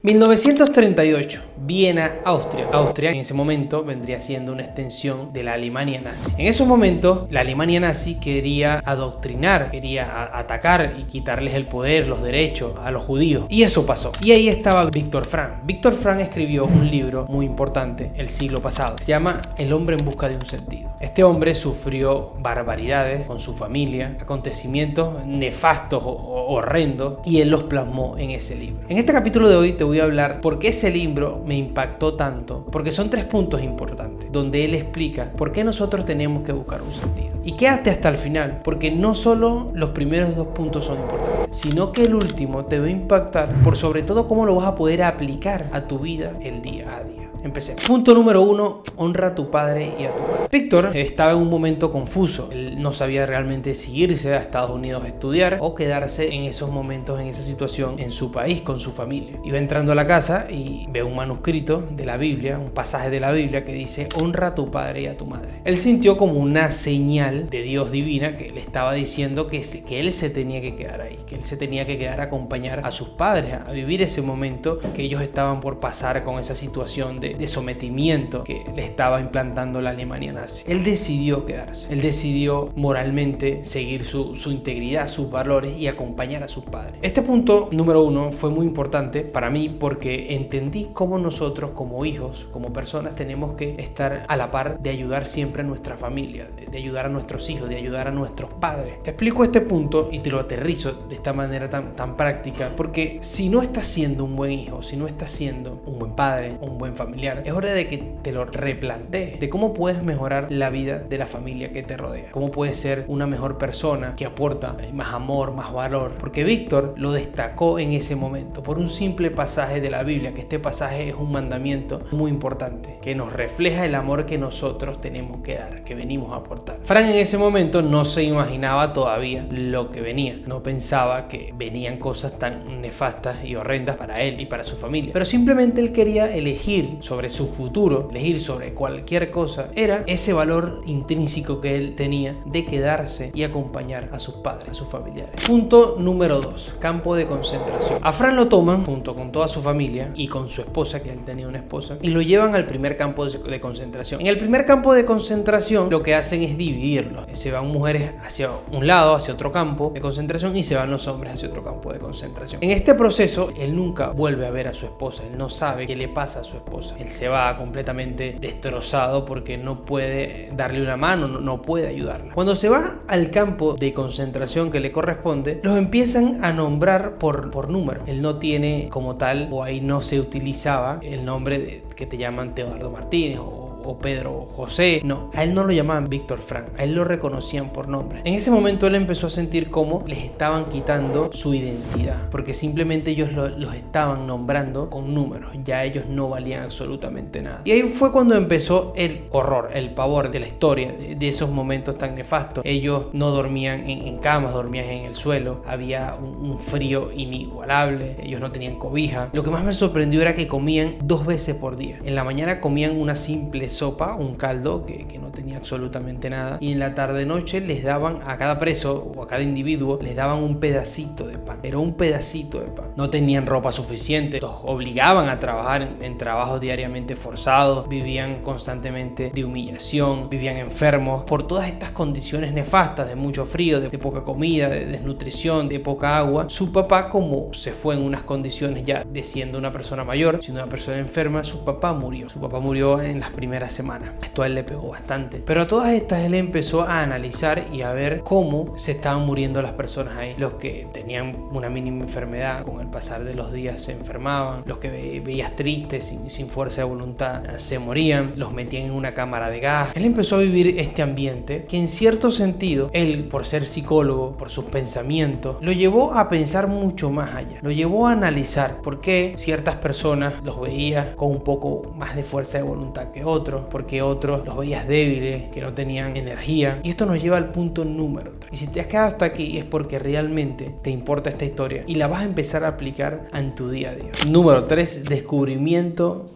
1938, Viena, Austria. Austria en ese momento vendría siendo una extensión de la Alemania nazi. En esos momentos, la Alemania nazi quería adoctrinar, quería atacar y quitarles el poder, los derechos a los judíos. Y eso pasó. Y ahí estaba Viktor Frankl. Viktor Frankl escribió un libro muy importante el siglo pasado. Se llama El hombre en busca de un sentido. Este hombre sufrió barbaridades con su familia, acontecimientos nefastos o horrendos, y él los plasmó en ese libro. En este capítulo de hoy te voy a hablar por qué ese libro me impactó tanto, porque son 3 puntos importantes donde él explica por qué nosotros tenemos que buscar un sentido. Y quédate hasta el final, porque no solo los primeros 2 puntos son importantes, sino que el último te va a impactar por sobre todo cómo lo vas a poder aplicar a tu vida el día a día. Empecemos. Punto número 1, honra a tu padre y a tu madre. Víctor estaba en un momento confuso. Él no sabía realmente si irse a Estados Unidos a estudiar o quedarse en esos momentos, en esa situación, en su país, con su familia. Iba entrando a la casa y ve un manuscrito de la Biblia, un pasaje de la Biblia que dice: honra a tu padre y a tu madre. Él sintió como una señal de Dios divina que le estaba diciendo que él se tenía que quedar ahí, que él se tenía que quedar a acompañar a sus padres, a vivir ese momento que ellos estaban por pasar con esa situación de sometimiento que le estaba implantando la Alemania nazi. Él decidió quedarse, él decidió moralmente seguir su integridad, sus valores y acompañar a sus padres. Este punto número 1 fue muy importante para mí porque entendí cómo nosotros como hijos, como personas, tenemos que estar a la par de ayudar siempre a nuestra familia, de ayudar a nuestros hijos, de ayudar a nuestros padres. Te explico este punto y te lo aterrizo de esta manera tan práctica, porque si no estás siendo un buen hijo, si no estás siendo un buen padre, un buen familiar, es hora de que te lo replantees, de cómo puedes mejorar la vida de la familia que te rodea, cómo puedes ser una mejor persona que aporta más amor, más valor, porque Víctor lo destacó en ese momento por un simple pasaje de la Biblia, que este pasaje es un mandamiento muy importante, que nos refleja el amor que nosotros tenemos que dar, que venimos a aportar. Frank en ese momento no se imaginaba todavía lo que venía, no pensaba que venían cosas tan nefastas y horrendas para él y para su familia, pero simplemente él quería elegir sobre su futuro, elegir sobre cualquier cosa, era ese valor intrínseco que él tenía de quedarse y acompañar a sus padres, a sus familiares. Punto número 2, campo de concentración. A Fran lo toman junto con toda su familia y con su esposa, que él tenía una esposa, y lo llevan al primer campo de concentración. En el primer campo de concentración lo que hacen es dividirlo. Se van mujeres hacia un lado, hacia otro campo de concentración, y se van los hombres hacia otro campo de concentración. En este proceso él nunca vuelve a ver a su esposa, él no sabe qué le pasa a su esposa. Él se va completamente destrozado porque no puede darle una mano, no puede ayudarla. Cuando se va al campo de concentración que le corresponde, los empiezan a nombrar por número. Él no tiene como tal, o ahí no se utilizaba el nombre que te llaman Teodardo Martínez o Pedro José. No, a él no lo llamaban Víctor Frankl, a él lo reconocían por nombre. En ese momento él empezó a sentir cómo les estaban quitando su identidad, porque simplemente ellos los estaban nombrando con números, ya ellos no valían absolutamente nada. Y ahí fue cuando empezó el horror, el pavor de la historia, de esos momentos tan nefastos. Ellos no dormían en camas, dormían en el suelo, había un frío inigualable, ellos no tenían cobija. Lo que más me sorprendió era que comían 2 veces por día. En la mañana comían una simple sopa, un caldo que no tenía absolutamente nada, y en la tarde-noche les daban a cada preso o a cada individuo les daban un pedacito de pan, pero un pedacito de pan. No tenían ropa suficiente, los obligaban a trabajar en trabajos diariamente forzados, vivían constantemente de humillación, vivían enfermos por todas estas condiciones nefastas de mucho frío, de poca comida, de desnutrición, de poca agua. Su papá, como se fue en unas condiciones ya de siendo una persona mayor, siendo una persona enferma, su papá murió en las primeras semanas. Esto a él le pegó bastante, pero a todas estas él empezó a analizar y a ver cómo se estaban muriendo las personas ahí. Los que tenían una mínima enfermedad, con el pasar de los días se enfermaban, los que veías tristes, sin fuerza de voluntad, se morían, los metían en una cámara de gas. Él empezó a vivir este ambiente que en cierto sentido, él, por ser psicólogo, por sus pensamientos, lo llevó a pensar mucho más allá, lo llevó a analizar por qué ciertas personas los veía con un poco más de fuerza de voluntad que otros, porque otros los veías débiles, que no tenían energía. Y esto nos lleva al punto número 3. Y si te has quedado hasta aquí es porque realmente te importa esta historia y la vas a empezar a aplicar en tu día a día. Número 3, descubrimiento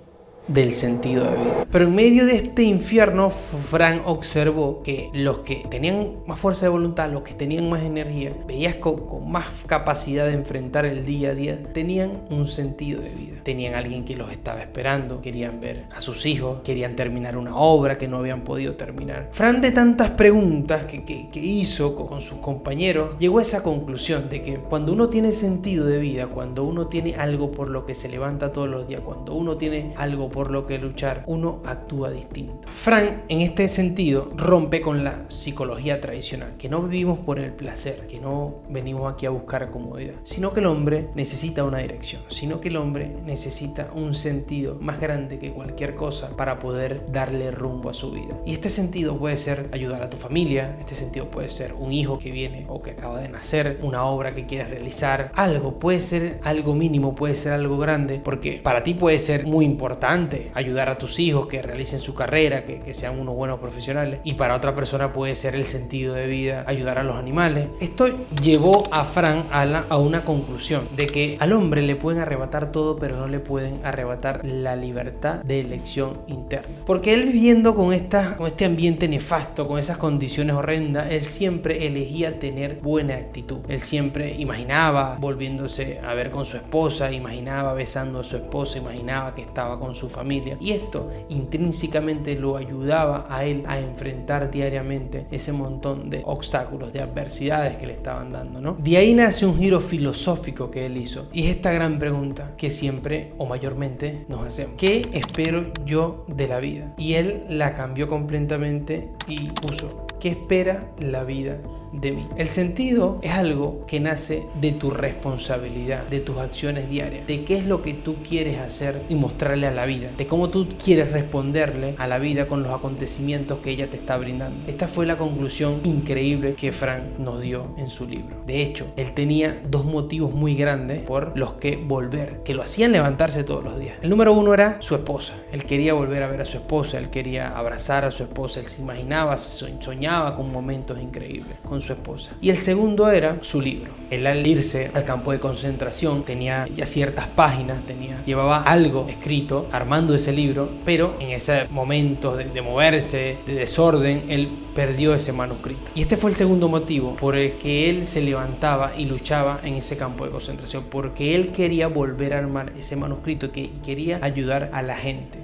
del sentido de vida. Pero en medio de este infierno, Fran observó que los que tenían más fuerza de voluntad, los que tenían más energía, veías con más capacidad de enfrentar el día a día, tenían un sentido de vida. Tenían alguien que los estaba esperando, querían ver a sus hijos, querían terminar una obra que no habían podido terminar. Fran, de tantas preguntas que hizo con sus compañeros, llegó a esa conclusión de que cuando uno tiene sentido de vida, cuando uno tiene algo por lo que se levanta todos los días, cuando uno tiene algo por lo que luchar, uno actúa distinto. Fran, en este sentido, rompe con la psicología tradicional, que no vivimos por el placer, que no venimos aquí a buscar comodidad, sino que el hombre necesita una dirección, sino que el hombre necesita un sentido más grande que cualquier cosa para poder darle rumbo a su vida. Y este sentido puede ser ayudar a tu familia, este sentido puede ser un hijo que viene o que acaba de nacer, una obra que quieres realizar, algo, puede ser algo mínimo, puede ser algo grande, porque para ti puede ser muy importante ayudar a tus hijos que realicen su carrera, que sean unos buenos profesionales, y para otra persona puede ser el sentido de vida ayudar a los animales. Esto llevó a Fran a una conclusión de que al hombre le pueden arrebatar todo, pero no le pueden arrebatar la libertad de elección interna, porque él, viviendo con este ambiente nefasto, con esas condiciones horrendas, él siempre elegía tener buena actitud. Él siempre imaginaba volviéndose a ver con su esposa, imaginaba besando a su esposa, imaginaba que estaba con su familia, y esto intrínsecamente lo ayudaba a él a enfrentar diariamente ese montón de obstáculos, de adversidades que le estaban dando, ¿no? De ahí nace un giro filosófico que él hizo, y es esta gran pregunta que siempre o mayormente nos hacemos: ¿qué espero yo de la vida? Y él la cambió completamente y puso: ¿qué espera la vida de mí? El sentido es algo que nace de tu responsabilidad, de tus acciones diarias, de qué es lo que tú quieres hacer y mostrarle a la vida, de cómo tú quieres responderle a la vida con los acontecimientos que ella te está brindando. Esta fue la conclusión increíble que Fran nos dio en su libro. De hecho, él tenía dos motivos muy grandes por los que volver, que lo hacían levantarse todos los días. El número uno era su esposa. Él quería volver a ver a su esposa, él quería abrazar a su esposa, él se imaginaba, soñaba con momentos increíbles con su esposa. Y el segundo era su libro. Él, al irse al campo de concentración, tenía ya ciertas páginas, llevaba algo escrito armando ese libro, pero en ese momento de moverse, de desorden, él perdió ese manuscrito. Y este fue el segundo motivo por el que él se levantaba y luchaba en ese campo de concentración, porque él quería volver a armar ese manuscrito, que quería ayudar a la gente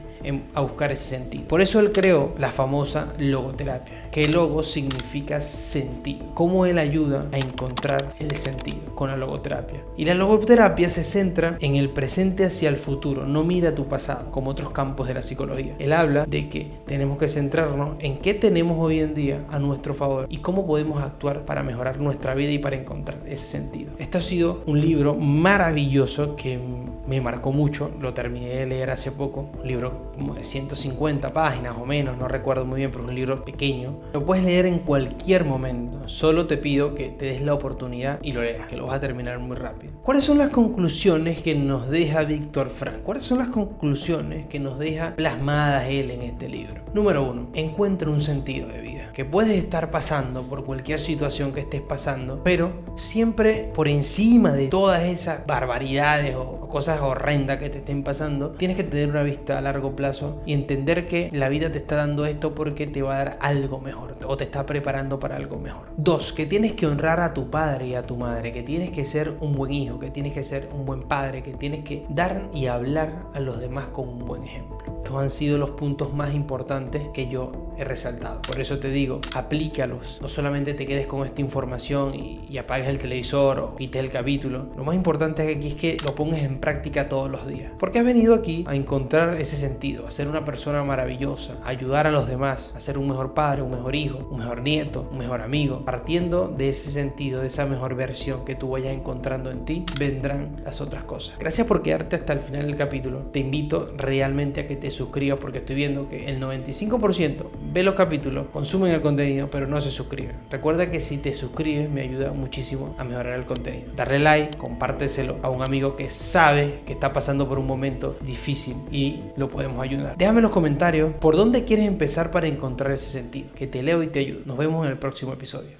a buscar ese sentido. Por eso él creó la famosa logoterapia, que logo significa sentido. Cómo él ayuda a encontrar el sentido con la logoterapia. Y la logoterapia se centra en el presente hacia el futuro, no mira tu pasado como otros campos de la psicología. Él habla de que tenemos que centrarnos en qué tenemos hoy en día a nuestro favor y cómo podemos actuar para mejorar nuestra vida y para encontrar ese sentido. Este ha sido un libro maravilloso que me marcó mucho. Lo terminé de leer hace poco, un libro como de 150 páginas o menos, no recuerdo muy bien, pero es un libro pequeño. Lo puedes leer en cualquier momento, solo te pido que te des la oportunidad y lo leas, que lo vas a terminar muy rápido. ¿Cuáles son las conclusiones que nos deja Víctor Frank? ¿Cuáles son las conclusiones que nos deja plasmadas él en este libro? Número 1, encuentra un sentido de vida. Que puedes estar pasando por cualquier situación que estés pasando, pero siempre por encima de todas esas barbaridades o cosas horrendas que te estén pasando, tienes que tener una vista a largo plazo y entender que la vida te está dando esto porque te va a dar algo mejor o te está preparando para algo mejor. 2, que tienes que honrar a tu padre y a tu madre, que tienes que ser un buen hijo, que tienes que ser un buen padre, que tienes que dar y hablar a los demás con un buen ejemplo. Estos han sido los puntos más importantes que yo he resaltado. Por eso te digo, aplícalos. No solamente te quedes con esta información y apagues el televisor o quites el capítulo. Lo más importante aquí es que lo pongas en práctica todos los días. Porque has venido aquí a encontrar ese sentido, a ser una persona maravillosa, a ayudar a los demás, a ser un mejor padre, un mejor hijo, un mejor nieto, un mejor amigo. Partiendo de ese sentido, de esa mejor versión que tú vayas encontrando en ti, vendrán las otras cosas. Gracias por quedarte hasta el final del capítulo. Te invito realmente a que te suscribas, porque estoy viendo que el 95% ve los capítulos, consumen el contenido, pero no se suscriben. Recuerda que si te suscribes me ayuda muchísimo a mejorar el contenido. Darle like, compárteselo a un amigo que sabe que está pasando por un momento difícil y lo podemos ayudar. Déjame en los comentarios por dónde quieres empezar para encontrar ese sentido, que te leo y te ayudo. Nos vemos en el próximo episodio.